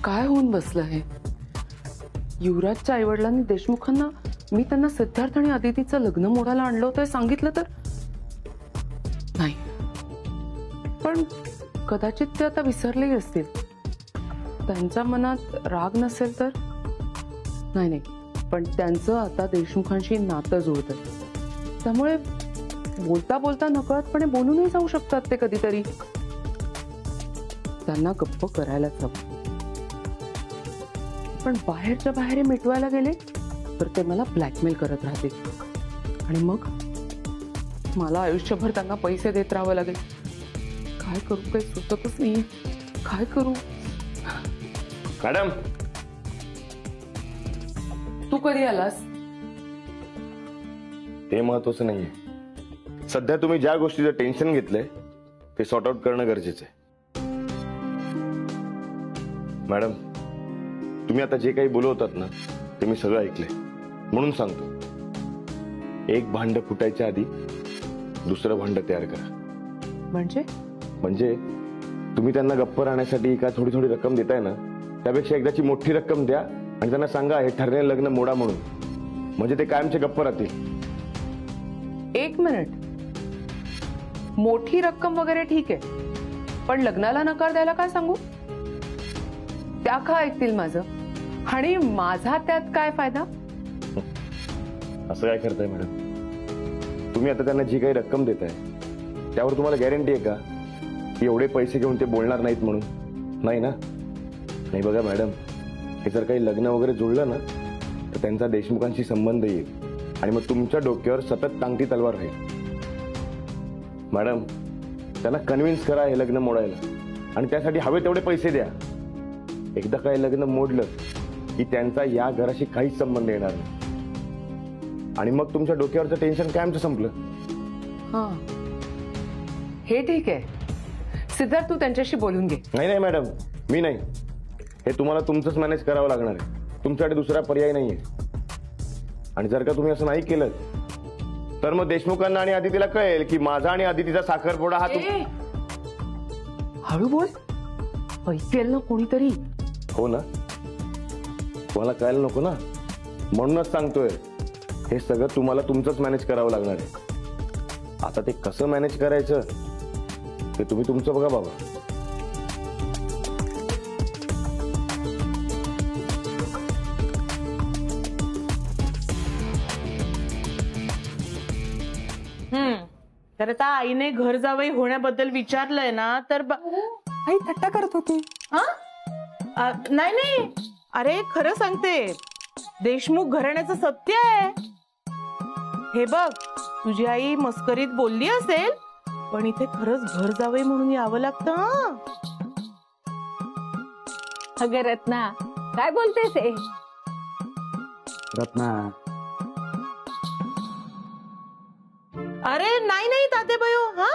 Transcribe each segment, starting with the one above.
काय होऊन बसलं हे? युवराजच्या आईवडिलांनी देशमुखांना मी त्यांना सिद्धार्थ आणि अदितीचं लग्न मोडायला आणलं होतं सांगितलं तर नाही, पण कदाचित ते आता विसरलेही असतील. त्यांच्या मनात राग नसेल तर नाही नाही, पण त्यांचं आता देशमुखांशी नातं जुळतं, त्यामुळे बोलता बोलता नकळतपणे बोलूनही जाऊ शकतात ते कधीतरी. त्यांना गप्प करायलाच हवं. पण बाहेरच्या बाहेर मिटवायला गेले तर ते मला ब्लॅकमेल करत राहतील आणि मग मला आयुष्यभर त्यांना पैसे देत राहावं लागेल. काय करू काही सुचतच नाही. काय करू? मॅडम, तू कधी आलास? ते महत्वाचं नाहीये. सध्या तुम्ही ज्या गोष्टीचं टेन्शन घेतलंय ते सॉर्ट आउट करणं गरजेचं आहे. मॅडम, तुम्ही आता जे काही बोलवतात ना ते मी सगळं ऐकलंय, म्हणून सांगतो, एक भांड फुटायच्या आधी दुसरं भांड तयार करा. म्हणजे तुम्ही त्यांना गप्प राहण्यासाठी का थोडी थोडी रक्कम देताय ना, त्यापेक्षा एकदाची मोठी रक्कम द्या आणि त्यांना सांगा हे ठरलेलं लग्न मोडा म्हणून, म्हणजे ते कायमचे गप्प राहतील. एक मिनिट, मोठी रक्कम वगैरे ठीक आहे, पण लग्नाला नकार द्यायला काय सांगू? त्या का ऐकतील माझं? आणि माझा त्यात काय फायदा? असं काय करताय मॅडम? तुम्ही आता त्यांना जी काही रक्कम देताय त्यावर तुम्हाला गॅरंटी आहे का की एवढे पैसे घेऊन ते बोलणार नाहीत म्हणून? नाही ना. नाही बघा मॅडम, हे जर काही लग्न वगैरे जुळलं ना तर त्यांचा देशमुखांशी संबंध येईल आणि मग तुमच्या डोक्यावर सतत टांगती तलवार राहील. मॅडम, त्यांना कन्व्हिन्स करा हे लग्न मोडायला आणि त्यासाठी हवे तेवढे पैसे द्या. एकदा काही लग्न मोडलं की त्यांचा या घराशी काहीच संबंध येणार नाही आणि मग तुमच्या डोक्यावरचं टेन्शन कायमचं संपलं. हा, हे ठीक आहे. सिद्धार्थ, तू त्यांच्याशी बोलून घे. नाही नाही मॅडम, मी नाही. हे तुम्हाला तुमचंच मॅनेज करावं लागणार आहे. तुमच्याकडे दुसरा पर्याय नाहीये. आणि जर का तुम्ही असं नाही केलं तर मग देशमुखांना आणि आदितीला कळेल की माझा आणि आदितीचा साखरपुडा हा हळू बोल, ऐकेल ना कोणीतरी. हो ना, तुम्हाला कळायला नको ना, म्हणूनच सांगतोय हे सगळं तुम्हाला तुमचंच मॅनेज करावं लागणार आहे. आता ते कसं मॅनेज करायचं ते तुम्ही तुमचं बघा बाबा. तर आता आईने घर जावई होण्याबद्दल विचारलंय ना तर आई थट्टा करत होती. नाही नाही, अरे खरं सांगते, देशमुख घराण्याचं सत्य आहे हे. बघ, तुझी आई मस्करीत बोलली असेल, पण इथे खरंच घर जावई म्हणून यावं लागतं. अगं रत्ना, काय बोलतेस हे? रत्ना, अरे नाही नाही तात्याबाई, हा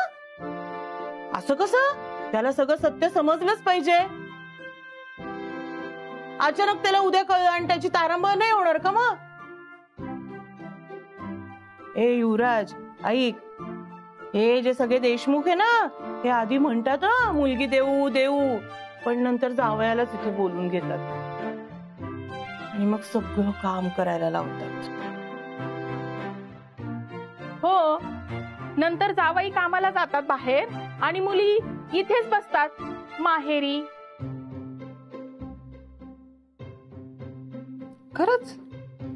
असं कसं? त्याला सगळं सत्य समजलंच पाहिजे. अचानक त्याला उद्या कळलं आणि त्याची तारांबळ नाही होणार का मग? ए युवराज, ऐक, हे जे सगळे देशमुख आहे ना, हे आधी म्हणतात मुलगी देऊ देऊ, पण नंतर जावयालाच इथे बोलून घेतात आणि मग सगळं काम करायला लावतात. हो, नंतर जावई कामाला जातात बाहेर आणि मुली इथेच बसतात माहेरी. खरंच?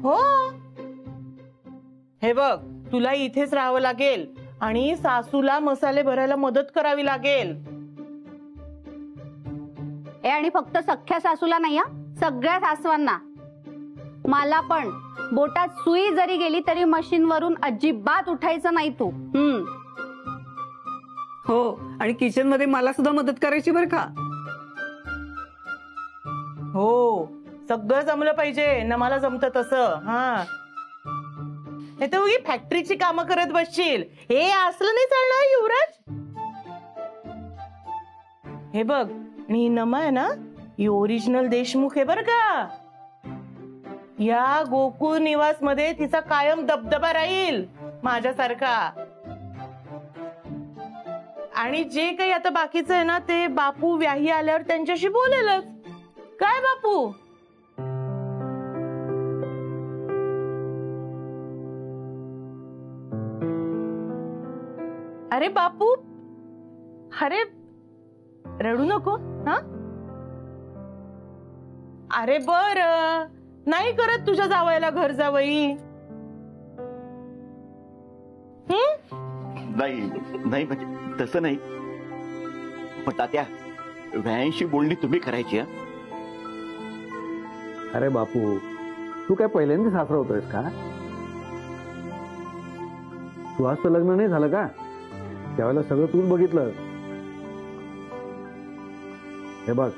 हो. हे बघ, तुला इथेच राहावं लागेल आणि सासूला मसाले भरायला मदत करावी लागेल. आणि फक्त सख्या सासूला नाही, सगळ्या सासवांना. मला पण बोटात सुई जरी गेली तरी मशीन वरून अजिबात उठायचं नाही तू. हो, आणि किचन मध्ये मला सुद्धा मदत करायची बरं का. हो, सगळं जमलं पाहिजे ना, मला जमतं तसं. हा, नाही तर उगी फॅक्टरीची कामं करत बसशील. हे असलं नाही चालणार युवराज. हे बघ, आणि ही नमा आहे ना, ही ओरिजिनल देशमुख आहे बर का. या गोकुळ निवास मध्ये तिचा कायम दबदबा राहील माझ्यासारखा. आणि जे काही आता बाकीचं आहे ना ते बापू व्याही आल्यावर त्यांच्याशी बोलेलच. काय बापू? अरे बापू, अरे रडू नको हा. अरे बर, नाही करत तुझ्या जावयाला घर जावई? नाही नाही म्हणजे तसं नाही, पण तात्या व्यायांशी बोलणी तुम्ही करायची. अरे बापू, तू काय पहिल्यांदा सासरा होतोयस का? तू आज तर लग्न नाही झालं का? त्यावेळेला सगळं तूच बघितलं. हे बघ,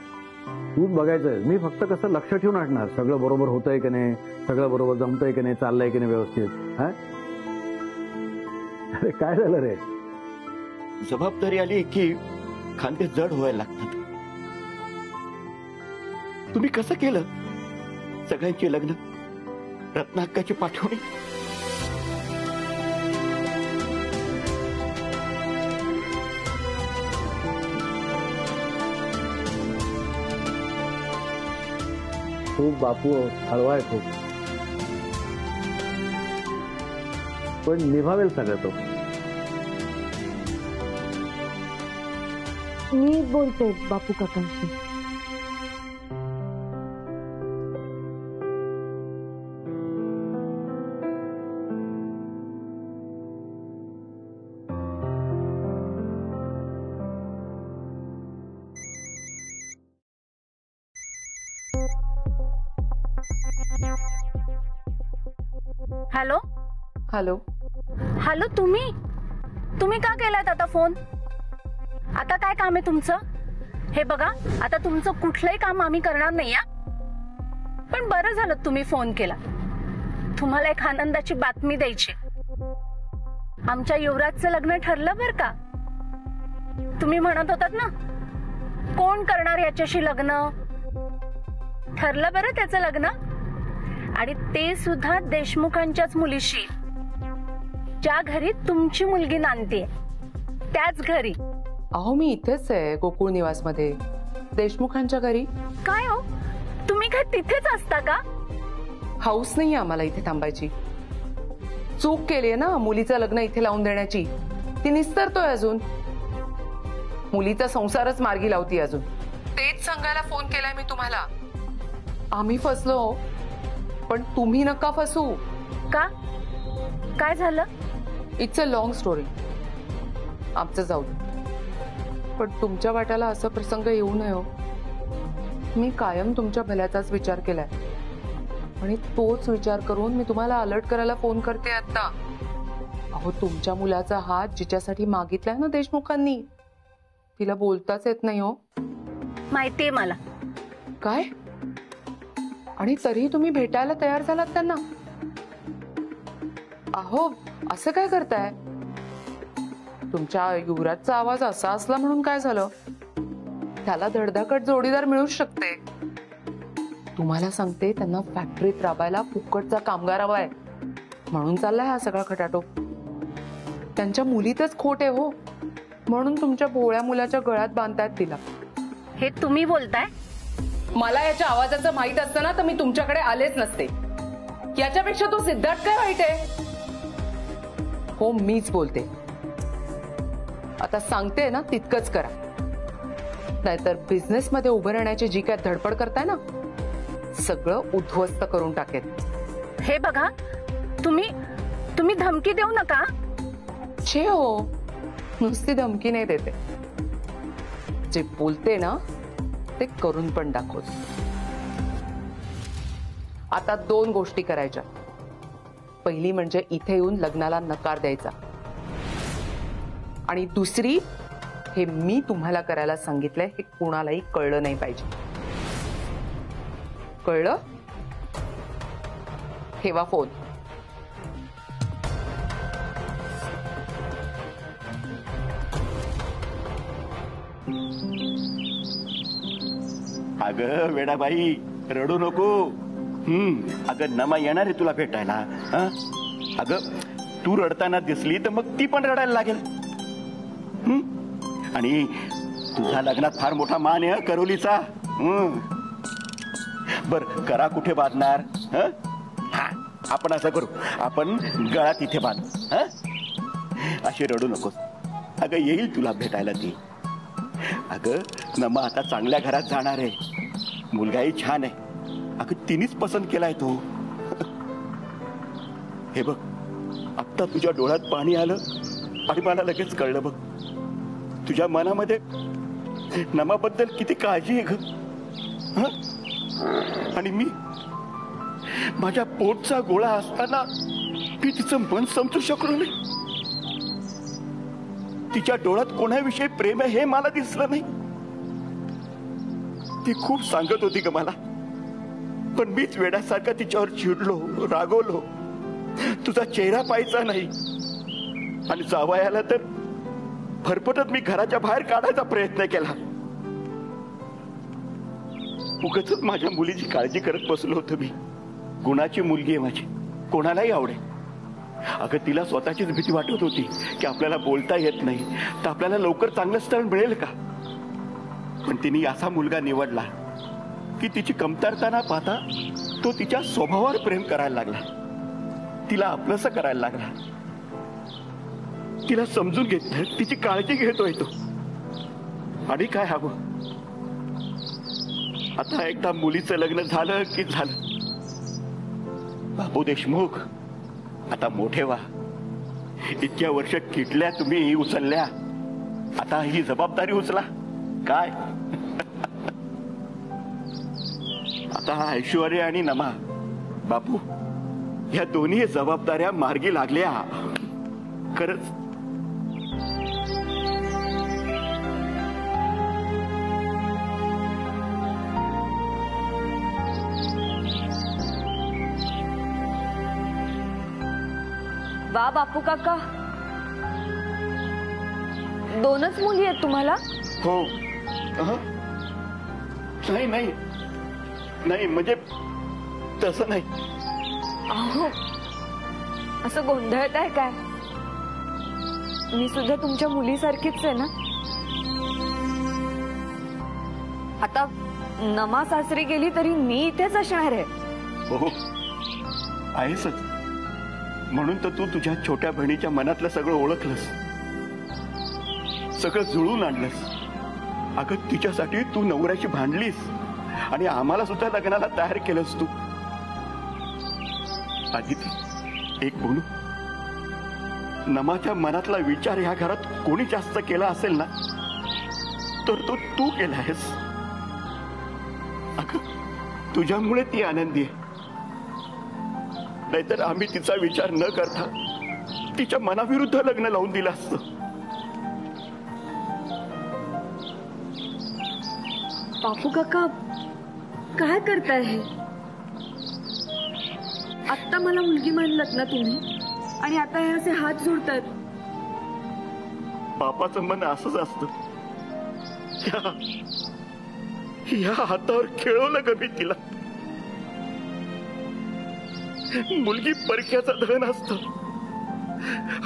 तूच बघायचं, मी फक्त कसं लक्ष ठेवून असणार, सगळं बरोबर होतंय की नाही, सगळं बरोबर जमतंय की नाही, चाललंय की नाही व्यवस्थित. हा, अरे काय झालं रे? जबाबदारी आली की खांदे जड व्हायला लागतात. तुम्ही कसं केलं सगळ्यांची लग्न, रत्नाक्काची पाठवणी? खूप बापू हळवा आहे खूप, पण निभावेल सगळं तो. मी बोलते बापू काकांशी. Hello hello. हॅलो, तुम्ही का केलात आता फोन? आता काय काम आहे तुमचं? हे बघा, आता तुमचं कुठलंही काम आम्ही करणार नाही. पण बरं झालं तुम्ही फोन केला. तुम्हाला एक आनंदाची बातमी द्यायची. आमच्या युवराजचं लग्न ठरलं बरं का. तुम्ही म्हणत होतात ना कोण करणार याच्याशी लग्न, ठरलं बरं त्याचं लग्न. आणि ते सुद्धा देशमुखांच्याच मुलीशी, ज्या घरी तुमची मुलगी नांदते त्याच घरी. अहो, मी इथेच आहे गोकुळ निवास मध्ये, देशमुखांच्या घरी. काय हो, तुम्ही काय तिथेच असता का? हाऊस नाही आम्हाला इथे थांबायची. चूक केली ना मुलीचं लग्न इथे लावून देण्याची, ती निस्तरतोय अजून. मुलीचा संसारच मार्गी लावती अजून. तेच सांगायला फोन केलाय मी तुम्हाला. आम्ही फसलो, पण तुम्ही नका फसू. का? काय झालं? It's a long story. आमचं जाऊ दे, पण तुमच्या वाट्याला असा प्रसंग येऊ नये हो. मी कायम तुमच्या भल्याचाच विचार केलाय आणि तोच विचार करून मी तुम्हाला अलर्ट करायला फोन करते आता. अहो, तुमच्या मुलाचा हात जिच्यासाठी मागितलाय ना देशमुखांनी, तिला बोलताच येत नाही हो. माहितीये मला. काय? आणि तरी तुम्ही भेटायला तयार झालात त्यांना? अहो, असं काय करताय? तुमच्या युवराजचा आवाज असा असला म्हणून काय झालं? त्याला धडधाकट जोडीदार मिळूच शकते. तुम्हाला सांगते, त्यांना फॅक्टरीत राबायला फुकटचा कामगार हवाय म्हणून चाललाय हा सगळा खटाटोप. त्यांच्या मुलीतच खोट आहे हो, म्हणून तुमच्या भोळ्या मुलाच्या गळ्यात बांधतायत तिला. हे तुम्ही बोलताय? मला याच्या आवाजाचं माहित असतं ना तर मी तुमच्याकडे आलेच नसते. याच्यापेक्षा तो सिद्धार्थ काय वाईट आहे? हो, मीच बोलते. आता सांगते ना तितकंच करा, नाहीतर बिझनेस मध्ये उभं राहण्याची जी काय धडपड करताय ना, सगळं उद्ध्वस्त करून टाकेल. हे बघा, तुम्ही धमकी देऊ नका. छे हो, नुसती धमकी नाही देते, जे बोलते ना ते करून पण दाखवते. आता 2 गोष्टी करायच्या. पहिली म्हणजे इथे येऊन लग्नाला नकार द्यायचा, आणि दुसरी, हे मी तुम्हाला करायला सांगितलंय हे कोणालाही कळलं नाही पाहिजे. कळलं? ठेवा फोन. अगं वेडाबाई, रडू नको. अगं नमा येणार आहे तुला भेटायला. अगं तू रडताना दिसली तर मग ती पण रडायला लागेल. आणि तुझ्या लग्नात फार मोठा मान आहे करोलीचा. बर करा कुठे बांधणार? हा आपण असं करू, आपण गळा तिथे बांध. अशी रडू नकोस. अगं येईल तुला भेटायला ती. अगं नमा आता चांगल्या घरात जाणार आहे, मुलगाही छान आहे. अगं तिनेच पसंत केलाय तो. हे बघ आत्ता तुझ्या डोळ्यात पाणी आलं आणि मला लगेच कळलं बघ, तुझ्या मनामध्ये नमाबद्दल किती काळजी आहे ग. आणि मी माझ्या पोटचा गोळा असताना मी तिचं मन समजू शकलो नाही. तिच्या डोळ्यात कोणाविषयी प्रेम आहे हे मला दिसलं नाही. ती खूप सांगत होती ग मला, पण मीच वेड्यासारखा तिच्यावर चिडलो, रागवलो. तुझा चेहरा पाहायचा नाही आणि जावयाला तर फरफटत मी घराच्या बाहेर काढायचा प्रयत्न केला. उगाचच माझ्या मुलीची काळजी करत बसलो होतो मी. गुणाची मुलगी आहे माझी, कोणालाही आवडेल. अगं तिला स्वतःचीच भीती वाटत होती की आपल्याला बोलता येत नाही तर आपल्याला लवकर चांगलं स्थळ मिळेल का. पण तिने असा मुलगा निवडला की तिची कमतरता न पाहता तो तिच्या स्वभावावर प्रेम करायला लागला, तिला आपलंसं करायला लागला, तिला समजून घेतलं, तिची काळजी घेतोय तो. आणि काय हवं आता? एकदा मुलीचं लग्न झालं की झालं. बापू देशमुख आता मोठे व्हा. इतक्या वर्ष किटल्या तुम्ही उचलल्या, आता ही जबाबदारी उचला. काय आता ऐश्वर्या आणि नमा बापू या दोन्ही जबाबदाऱ्या मार्गी लागल्या. खरंच वा बापू काका, दोनच मुली आहेत तुम्हाला? हो. नाही नाही नाही म्हणजे तसं नाही. अहो असं गोंधळत आहे काय? मी सुद्धा तुमच्या मुलीसारखीच आहे ना. आता नमा सासरी गेली तरी मी इथेच असणार आहे. हो आहेसच. म्हणून तर तू तुझ्या छोट्या बहिणीच्या मनातलं सगळं ओळखलंस, सगळं जुळून आणलंस. अगं तिच्यासाठी तू नवऱ्याशी भांडलीस आणि आम्हाला सुद्धा लग्नाला तयार केलंस तू. आदिती एक बोलू, नमाच्या मनातला विचार ह्या घरात कोणी जास्त केला असेल ना तर तो तू केला आहेस. अगं तुझ्यामुळे ती आनंदी आहे. नाहीतर आम्ही तिचा विचार न करता तिच्या मनाविरुद्ध लग्न लावून दिलं असतं. बापू काका काय करताय हे? आत्ता मला मुलगी म्हणलात ना तुम्ही आणि आता हे असे हात जोडतात. बापाचं मन असंच असतं. या हातावर खेळवलं ग मी तिला. मुलगी परक्याचा धन असत,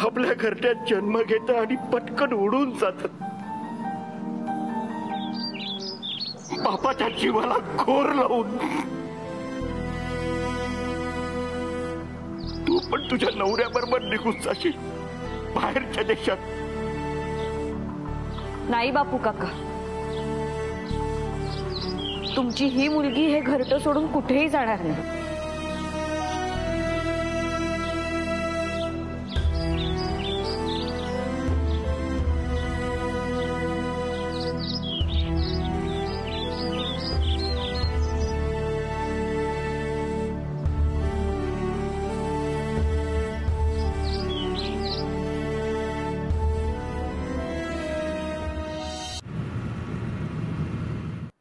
आपल्या घरट्यात जन्म घेतं आणि पटकन उडून जात. बापाच्या जीवाला घोर लावून तू पण तुझ्या नवऱ्याबरोबर निघून जाशील बाहेरच्या देशात. नाही बापू काका, तुमची ही मुलगी हे घरटं सोडून कुठेही जाणार नाही.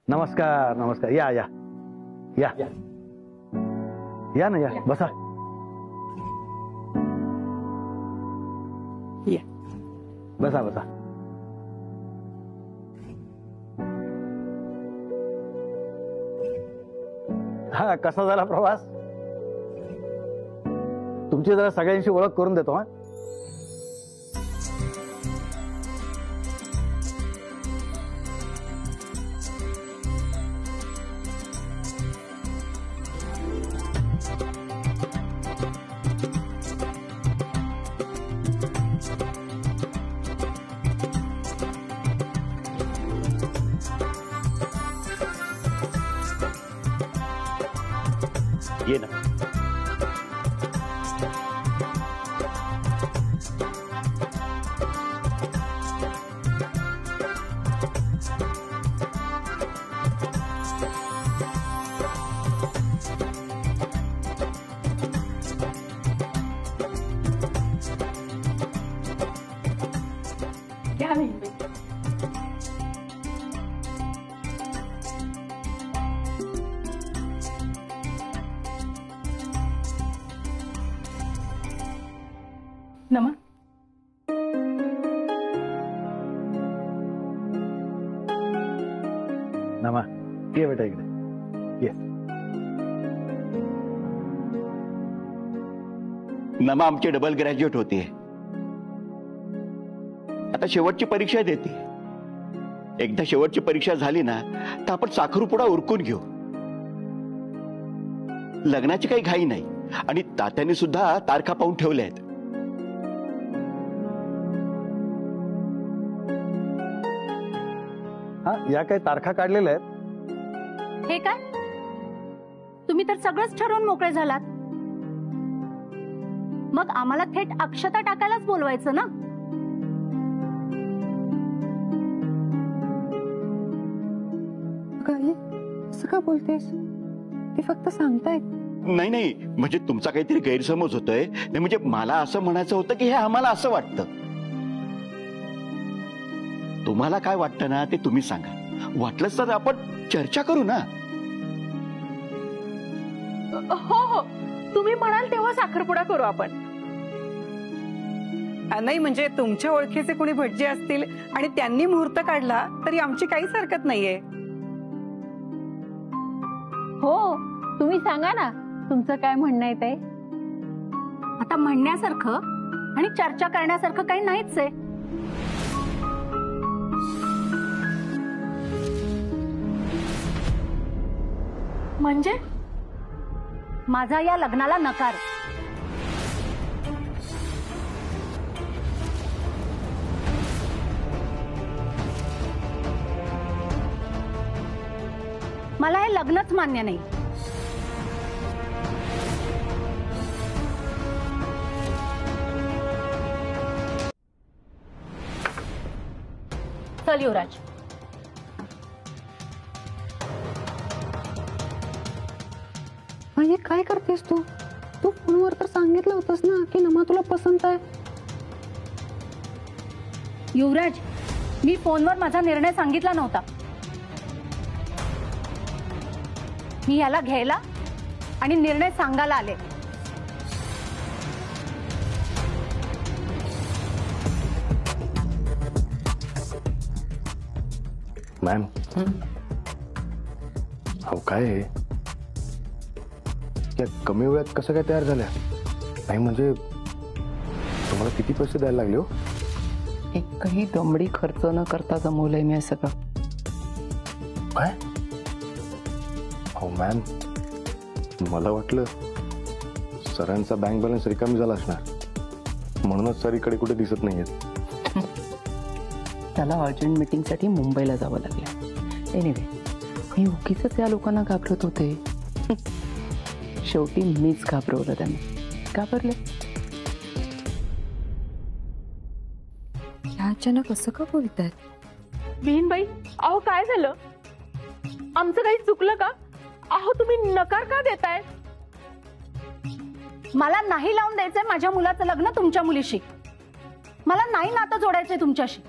नमस्कार नमस्कार. या या या या ना, या बसा. या बसा बसा. हा कसा झाला प्रवास? तुमची जरा सगळ्यांशी ओळख करून देतो. हा ये ना. घ्या बहिणबाई. नमा. नमा ये बेटा इकडे ये. नमा आमची डबल ग्रॅज्युएट होते. आता शेवटची परीक्षा देते. एकदा शेवटची परीक्षा झाली ना तर आपण साखरपुडा उरकून घेऊ. लग्नाची काही घाई नाही आणि तात्यांनी सुद्धा तारखा पाहून ठेवल्या आहेत. हा या काही तारखा काढलेल्या आहेत. हे काय, तुम्ही तर सगळंच ठरवून मोकळे झालात. मग आम्हाला थेट अक्षता टाकायलाच बोलवायचं ना. काय असं का बोलतेस? ते फक्त सांगतायत. नाही नाही, म्हणजे तुमचा काहीतरी गैरसमज होतोय. नाही म्हणजे मला असं म्हणायचं होतं की हे आम्हाला असं वाटतं. तुम्हाला काय वाटतं ना ते तुम्ही सांगा. वाटलंच तर आपण चर्चा करू ना. हो हो, तुम्ही म्हणाल तेव्हा साखरपुडा करू आपण. नाही म्हणजे तुमच्या ओळखीचे कोणी भटजी असतील आणि त्यांनी मुहूर्त काढला तरी आमची काहीच हरकत नाहीये. हो, तुम्ही सांगा ना तुमचं काय म्हणणं आहे ते. आता म्हणण्यासारखं आणि चर्चा करण्यासारखं काही नाहीच आहे. म्हणजे माझा या लग्नाला नकार. मला हे लग्नच मान्य नाही. चल युवराज. हे काय करतेस तू? तू फोनवर तर सांगितलं होतंस ना की नमा तुला पसंत आहे. युवराज, मी फोनवर माझा निर्णय सांगितला नव्हता. मी याला घ्यायला आणि निर्णय सांगायला आले. मॅम अहो काय आहे? त्या कमी वेळात कसं काय तयार झाल्या? नाही म्हणजे तुम्हाला किती पैसे द्यायला लागले हो? एकही दमडी खर्च न करता जमवलंय मी असं का? काय? हो मॅम, मला वाटलं सरांचा बँक बॅलन्स रिकामी झाला असणार म्हणूनच सर इकडे कुठे दिसत नाहीयेत. त्याला अर्जंट मीटिंगसाठी मुंबईला जावं लागलं. एनिवे, मी उगीच या लोकांना घाबरत होते. शेवटी मीच घाबरवलं त्यांना. घाबरले. अचानक असं का बोलतायत? बहीणबाई, अहो काय झालं? आमचं काही चुकलं का? अहो तुम्ही नकार का देताय? मला नाही लावून द्यायचंय माझ्या मुलाचं लग्न तुमच्या मुलीशी. मला नाही नातं जोडायचंय तुमच्याशी.